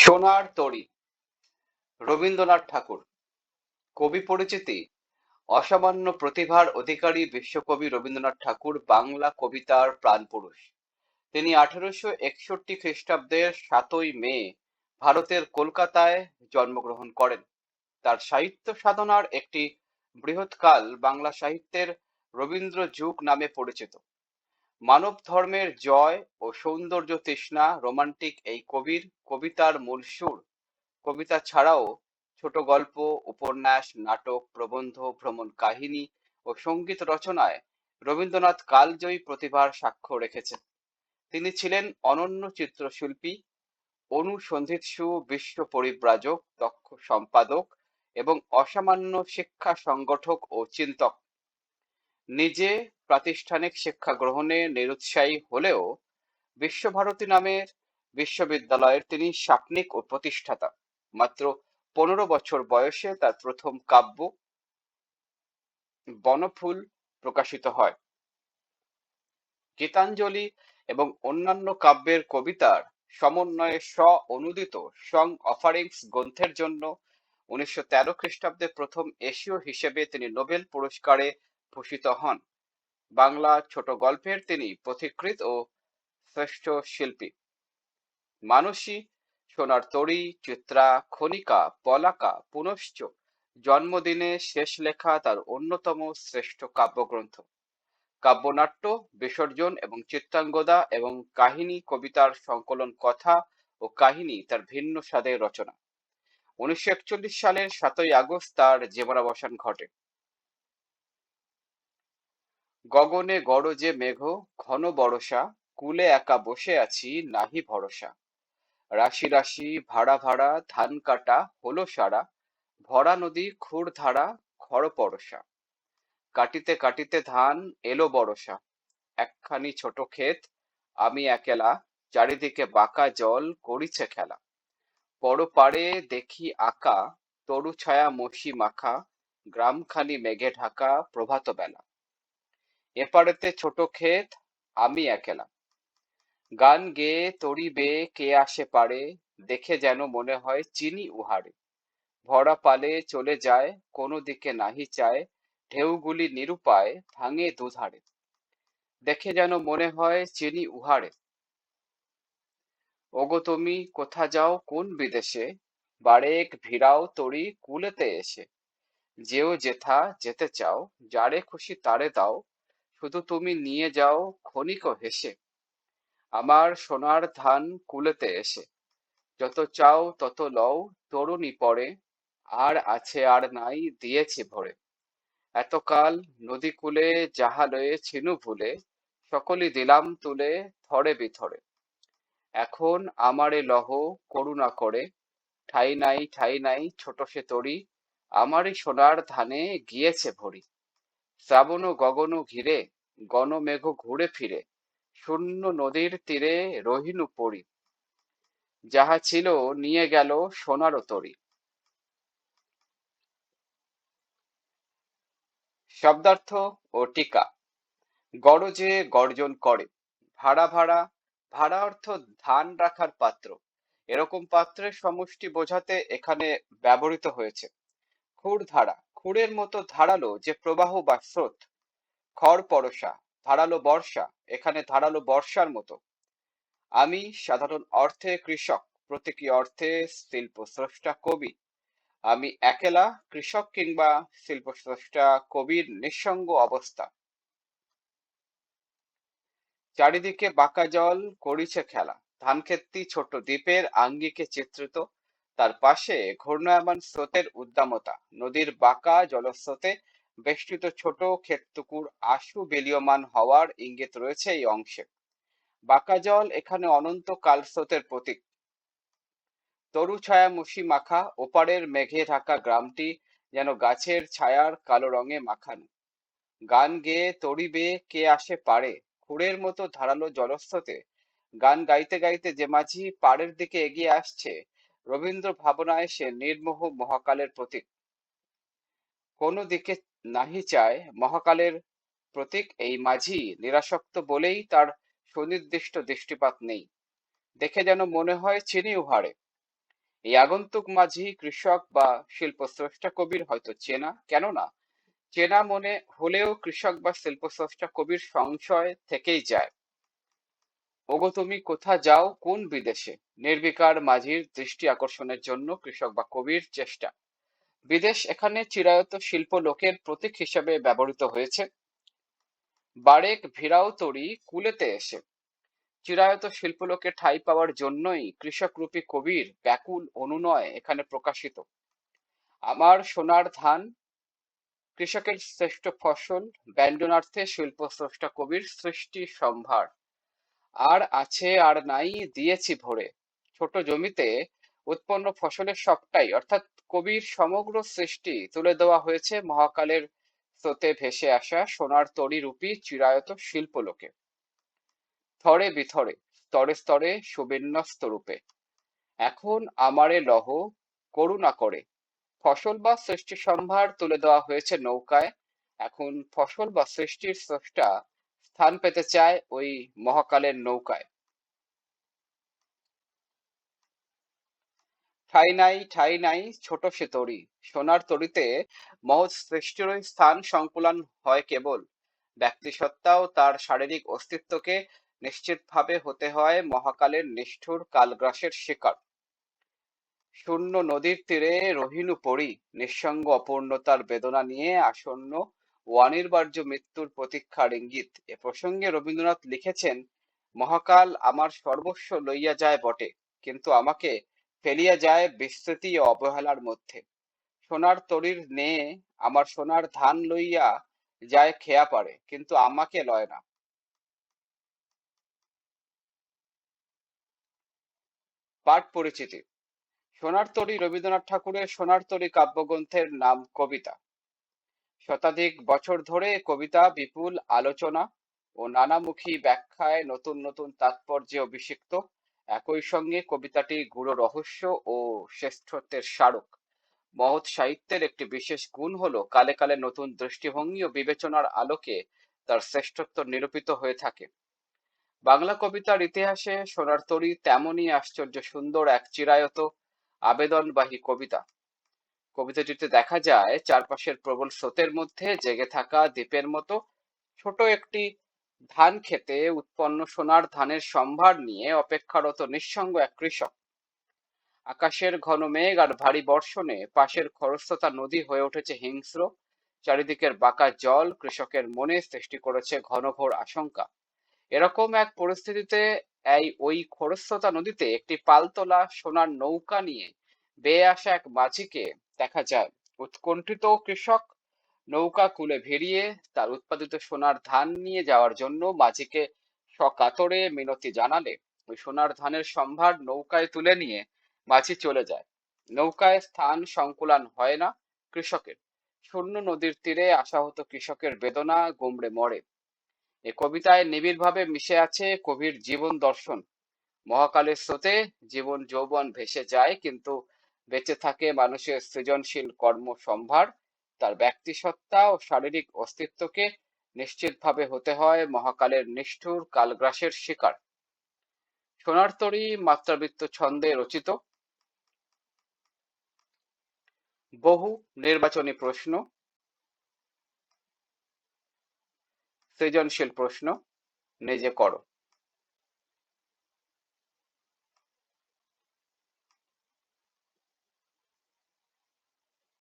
সোনার তরী রবীন্দ্রনাথ ঠাকুর। কবি পরিচিতি: অসামান্য প্রতিভার অধিকারী বিশ্বকবি রবীন্দ্রনাথ ঠাকুর বাংলা কবিতার প্রাণপুরুষ। তিনি 1861 খ্রিস্টাব্দের 7ই মে ভারতের কলকাতায় জন্মগ্রহণ করেন। তার সাহিত্য সাধনার একটি বৃহৎকাল বাংলা সাহিত্যের রবীন্দ্র যুগ নামে পরিচিত। মানব ধর্মের জয় ও সৌন্দর্য তৃষ্ণা রোমান্টিক এই কবির কবিতার মূল সুর। কবিতা ছাড়াও ছোট গল্প, উপন্যাস, নাটক, প্রবন্ধ, ভ্রমণ কাহিনী ও সঙ্গীত রচনায় রবীন্দ্রনাথ কালজয়ী প্রতিভার সাক্ষ্য রেখেছেন। তিনি ছিলেন অনন্য চিত্রশিল্পী, অনুসন্ধিৎসু বিশ্ব পরিব্রাজক, দক্ষ সম্পাদক এবং অসামান্য শিক্ষা সংগঠক ও চিন্তক। নিজে প্রাতিষ্ঠানিক শিক্ষা গ্রহণে নিরুৎসাহী হলেও বিশ্বভারতী নামের বিশ্ববিদ্যালয়ের তিনি শাসনিক ও প্রতিষ্ঠাতা। মাত্র 15 বছর বয়সে তার প্রথম কাব্য বনফুল প্রকাশিত হয়। গীতাঞ্জলি এবং অন্যান্য কাব্যের কবিতার সমন্বয়ে স্ব-অনুদিত সং অফারিংস গ্রন্থের জন্য 1913 খ্রিস্টাব্দে প্রথম এশীয় হিসেবে তিনি নোবেল পুরস্কারে ভূষিত হন। বাংলা ছোট গল্পের তিনি পথিকৃৎ ও শ্রেষ্ঠ শিল্পী। মানসী, সোনার তরী, চিত্রা, খনিকা, পলাকা, পুনশ্চ, জন্মদিনে শেষ লেখা তার অন্যতম শ্রেষ্ঠ কাব্যগ্রন্থ। কাব্যনাট্য, বিসর্জন এবং চিত্রাঙ্গদা এবং কাহিনী কবিতার সংকলন কথা ও কাহিনী তার ভিন্ন স্বাদের রচনা। 1941 সালের 7ই আগস্ট তার জীবনাবসান ঘটে। গগনে গরজে মেঘ, ঘন বরষা, কূলে একা বসে আছি, নাহি ভরসা। রাশি রাশি ভাড়া ভাড়া ধান কাটা হলো সারা, ভরা নদী খুর ধারা, খর পরশা। কাটিতে কাটিতে ধান এলো বরষা, একখানি ছোট ক্ষেত, আমি একেলা, চারিদিকে বাঁকা জল করিছে খেলা। পরপারে দেখি আঁকা, তরু ছায়া মসি মাখা, গ্রামখানি মেঘে ঢাকা, প্রভাত বেলা। এপারেতে ছোট ক্ষেত, আমি একেলা, গান গেয়ে তরি বেয়ে কে আসে পারে, দেখে যেন মনে হয় চিনি উহারে। ভরা পালে চলে যায়, কোনো দিকে নাহি চায়, ঢেউগুলি নিরুপায় ভাঙে দুধারে। দেখে যেন মনে হয় চিনি উহারে। ওগো তুমি কোথা যাও কোন বিদেশে, বারেক ভিড়াও তরি কূলেতে এসে। যেও যেথা যেতে চাও, যারে খুশি তারে দাও, শুধু তুমি নিয়ে যাও ক্ষণিক হেসে। আমার সোনার ধান কূলেতে এসে, যত চাও তত লও, তরুণী পরে, আর আছে আর নাই দিয়েছি ভরে। এতকাল নদী কূলে যাহা লয়েছিনু ভুলে, সকলই দিলাম তুলে থরে বিথরে। এখন আমারে লহ করুণা করে, ঠাই নাই ছোট সে তরী, আমারই সোনার ধানে গিয়েছে ভরি। শ্রাবণ গগন ঘিরে, গণ মেঘ ঘুরে ফিরে, শূন্য নদীর তীরে রহিনু পড়ি। যাহা ছিল নিয়ে গেল সোনার তরী। শব্দার্থ ও টিকা। গরজে গর্জন করে, ভাড়া ভাড়া, ভাড়া অর্থ ধান রাখার পাত্র। এরকম পাত্রের সমষ্টি বোঝাতে এখানে ব্যবহৃত হয়েছে। খুর ধারা, খুরের মতো ধারালো যে প্রবাহ বা স্রোত। খড় পরশা, ধারালো বর্ষা, এখানে ধারালো বর্ষার মতো। আমি সাধারণ অর্থে কৃষক, প্রতীকী অর্থে শিল্প স্রষ্টা কবি। আমি একেলা, কৃষক কিংবা শিল্প স্রষ্টা কবির নিঃসঙ্গ অবস্থা। চারিদিকে বাঁকা জল করিছে খেলা, ধানক্ষেতটি ছোট দ্বীপের আঙ্গিকে চিত্রিত। তার পাশে ঘূর্ণায়মান স্রোতের উদ্দামতা, নদীর বাঁকা জলস্রোতে বেষ্টিত ছোট ক্ষেতটুকুর আশু বেলীয়মান হওয়ার ইঙ্গিত রয়েছে এই অংশে। বাঁকা জল এখানে অনন্ত কালস্রোতের প্রতীক। তরু ছায়া মুশি মাখা, ওপারের মেঘে ঢাকা গ্রামটি যেন গাছের ছায়ার কালো রঙে মাখানো। গান গেয়ে তরি বেয়ে কে আসে পারে, খুঁড়ের মতো ধারালো জলস্রোতে গান গাইতে গাইতে যে মাঝি পাড়ের দিকে এগিয়ে আসছে, রবীন্দ্র ভাবনায় সে নির্মোহ মহাকালের প্রতীক। কোনো দিকে নাহি চায় মহাকালের প্রতীক এই মাঝি নিরাসক্ত বলেই তার সুনির্দিষ্ট দৃষ্টিপাত নেই। দেখে যেন মনে হয় চিনি উহারে। এই আগন্তুক মাঝি কৃষক বা শিল্প স্রষ্টা কবির হয়তো চেনা, কেননা চেনা মনে হলেও কৃষক বা শিল্প স্রষ্টা কবির সংশয় থেকেই যায়। ওগো তুমি কোথা যাও কোন বিদেশে, নির্বিকার মাঝির দৃষ্টি আকর্ষণের জন্য কৃষক বা কবির চেষ্টা। বিদেশ এখানে চিরায়ত শিল্প লোকের প্রতীক হিসেবে ব্যবহৃত হয়েছে। বারেক ভিড়াও তরি কুলেতে এসে, চিরায়ত শিল্পলোকে ঠাঁই পাওয়ার জন্যই কৃষকরূপী কবির ব্যাকুল অনুনয় এখানে প্রকাশিত। আমার সোনার ধান কৃষকের শ্রেষ্ঠ ফসল, ব্যঞ্জনার্থে শিল্প স্রষ্টা কবির সৃষ্টি সম্ভার। আর আছে আর নাই দিয়েছি ভরে, ছোট জমিতে উৎপন্ন ফসলের সবটাই অর্থাৎ কবির সমগ্র সৃষ্টি তুলে দেওয়া হয়েছে মহাকালের স্রোতে ভেসে আসা সোনার তরী রূপী চিরায়ত শিল্পলোকে। থরে বিথরে, স্তরে স্তরে সুবিন্যস্ত রূপে। এখন আমারে লহ করুণা করে, ফসল বা সৃষ্টি সম্ভার তুলে দেওয়া হয়েছে নৌকায়। এখন ফসল বা সৃষ্টির স্রষ্টা স্থান পেতে চায় ওই মহাকালের নৌকায়। ঠাঁই নাই ছোট সে তরী, সোনার তরীতে মহৎ সৃষ্টিরই স্থান সংকুলান হয় কেবল। ব্যক্তিসত্তা ও তার শারীরিক অস্তিত্বকে নিশ্চিতভাবে হতে হয় মহাকালের নিষ্ঠুর কালগ্রাসের শিকার। শূন্য নদীর তীরে রহিনু পড়ি, নিঃসঙ্গ অপূর্ণতার বেদনা নিয়ে আসন্ন ও অনিবার্য মৃত্যুর প্রতীক্ষার ইঙ্গিত। এ প্রসঙ্গে রবীন্দ্রনাথ লিখেছেন, মহাকাল আমার সর্বস্ব লইয়া যায় বটে, কিন্তু আমাকে ফেলিয়া যায় বিস্মৃতি ও অবহেলার মধ্যে। সোনার তরীর ন্যায় আমার সোনার ধান লইয়া যায় খেয়া পারে, কিন্তু আমাকে লয় না। পাঠ পরিচিতি। সোনার তরী রবীন্দ্রনাথ ঠাকুরের সোনার তরী কাব্যগ্রন্থের নাম কবিতা। শতাধিক বছর ধরে কবিতা বিপুল আলোচনা ও নানামুখী ব্যাখ্যায় নতুন নতুন তাৎপর্যে অভিষিক্ত। একই সঙ্গে কবিতাটি গূঢ় রহস্য ও শ্রেষ্ঠত্বের স্মারক। মহৎ সাহিত্যের একটি বিশেষ গুণ হলো কালে কালে নতুন দৃষ্টিভঙ্গি ও বিবেচনার আলোকে তার শ্রেষ্ঠত্ব নিরূপিত হয়ে থাকে। বাংলা কবিতার ইতিহাসে সোনার তরী তেমনই আশ্চর্য সুন্দর এক চিরায়ত আবেদনবাহী কবিতা। কবিতাটিতে দেখা যায় চারপাশের প্রবল স্রোতের মধ্যে জেগে থাকা দ্বীপের মতো ছোট একটি ধান খেতে উৎপন্ন সোনার ধানের সম্ভার নিয়ে অপেক্ষারত নিঃসঙ্গ এক কৃষক। আকাশের ঘন মেঘ আর ভারী বর্ষণে পাশের খরস্রোতা নদী হয়ে উঠেছে হিংস্র। চারিদিকের বাঁকা জল কৃষকের মনে সৃষ্টি করেছে ঘনঘোর আশঙ্কা। এরকম এক পরিস্থিতিতে ওই খরস্রোতা নদীতে একটি পালতোলা সোনার নৌকা নিয়ে বেয়ে আসা এক মাঝিকে দেখা যায়। উৎকণ্ঠিত কৃষক নৌকা কূলে ভিড়িয়ে তার উৎপাদিত সোনার ধান নিয়ে যাওয়ার জন্য মাঝিকে সকাতরে মিনতি জানালে ওই সোনার ধানের সম্ভার নৌকায় তুলে নিয়ে মাঝি চলে যায়। নৌকায় স্থান সংকুলান হয় না কৃষকের। শূন্য নদীর তীরে আশাহত কৃষকের বেদনা গুমড়ে মরে। এ কবিতায় নিবিড়ভাবে মিশে আছে কবির জীবন দর্শন। মহাকালের স্রোতে জীবন যৌবন ভেসে যায়, কিন্তু বেঁচে থাকে মানুষের সৃজনশীল কর্ম সম্ভার। তার ব্যক্তিসত্তা ও শারীরিক অস্তিত্বকে নিশ্চিতভাবে হতে হয় মহাকালের নিষ্ঠুর কালগ্রাসের শিকার। সোনার তরী মাত্রাবৃত্ত ছন্দে রচিত। বহু নির্বাচনী প্রশ্ন, সৃজনশীল প্রশ্ন নিজে করো।